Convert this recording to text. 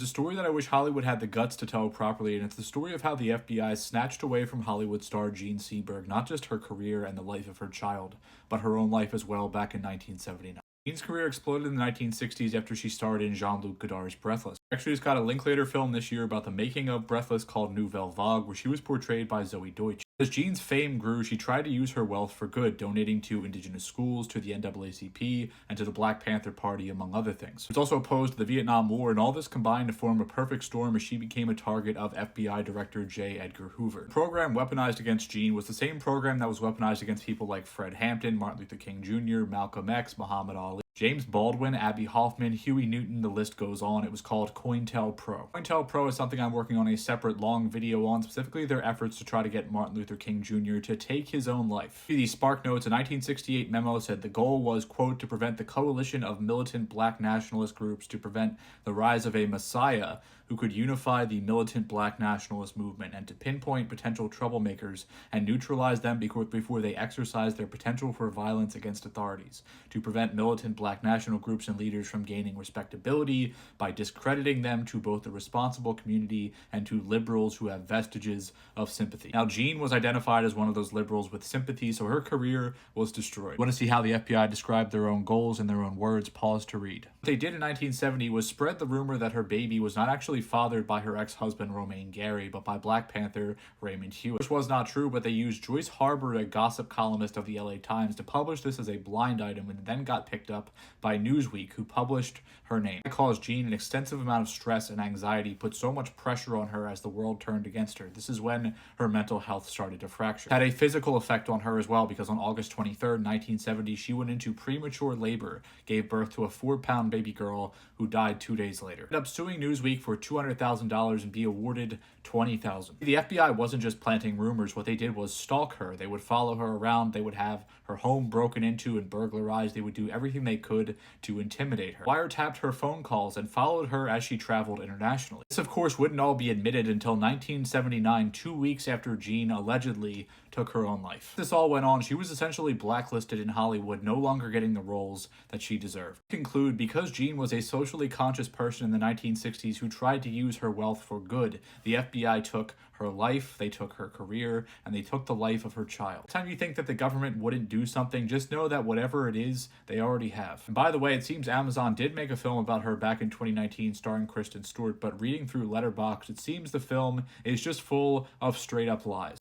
It's a story that I wish Hollywood had the guts to tell properly, and it's the story of how the FBI snatched away from Hollywood star Jean Seberg not just her career and the life of her child, but her own life as well back in 1979. Jean's career exploded in the 1960s after she starred in Jean-Luc Godard's Breathless. Actually, just got a Linklater film this year about the making of Breathless called Nouvelle Vague, where she was portrayed by Zoe Deutch. As Jean's fame grew, she tried to use her wealth for good, donating to indigenous schools, to the NAACP, and to the Black Panther Party, among other things. She was also opposed to the Vietnam War, and all this combined to form a perfect storm as she became a target of FBI Director J. Edgar Hoover. The program weaponized against Jean was the same program that was weaponized against people like Fred Hampton, Martin Luther King Jr., Malcolm X, Muhammad Ali, James Baldwin, Abby Hoffman, Huey Newton, the list goes on. It was called COINTELPRO. COINTELPRO is something I'm working on a separate long video on, specifically their efforts to try to get Martin Luther King Jr. to take his own life. The Spark Notes, a 1968 memo, said the goal was, quote, to prevent the coalition of militant black nationalist groups, to prevent the rise of a messiah who could unify the militant black nationalist movement, and to pinpoint potential troublemakers and neutralize them before they exercise their potential for violence against authorities, to prevent militant black national groups and leaders from gaining respectability by discrediting them to both the responsible community and to liberals who have vestiges of sympathy. Now, Jean was identified as one of those liberals with sympathy, so her career was destroyed. Want to see how the FBI described their own goals in their own words? Pause to read. What they did in 1970 was spread the rumor that her baby was not actually fathered by her ex-husband Romaine Gary, but by Black Panther Raymond Hewitt, which was not true, but they used Joyce Harbor, a gossip columnist of the LA Times, to publish this as a blind item, and then got picked up by Newsweek, who published her name. It caused Jean an extensive amount of stress and anxiety, put so much pressure on her as the world turned against her. This is when her mental health started to fracture. It had a physical effect on her as well, because on August 23rd, 1970, she went into premature labor, gave birth to a 4-pound baby girl who died 2 days later. Ended up suing Newsweek for $200,000 and be awarded $20,000. The FBI wasn't just planting rumors. What they did was stalk her. They would follow her around. They would have her home broken into and burglarized. They would do everything they could to intimidate her. Wiretapped her phone calls and followed her as she traveled internationally. This, of course, wouldn't all be admitted until 1979, 2 weeks after Jean allegedly took her own life. This all went on. She was essentially blacklisted in Hollywood, no longer getting the roles that she deserved. To conclude, because Jean was a socially conscious person in the 1960s who tried to use her wealth for good, the FBI took her life, they took her career, and they took the life of her child. Anytime you think that the government wouldn't do something, just know that whatever it is, they already have. And by the way, it seems Amazon did make a film about her back in 2019 starring Kristen Stewart, but reading through Letterboxd, it seems the film is just full of straight up lies.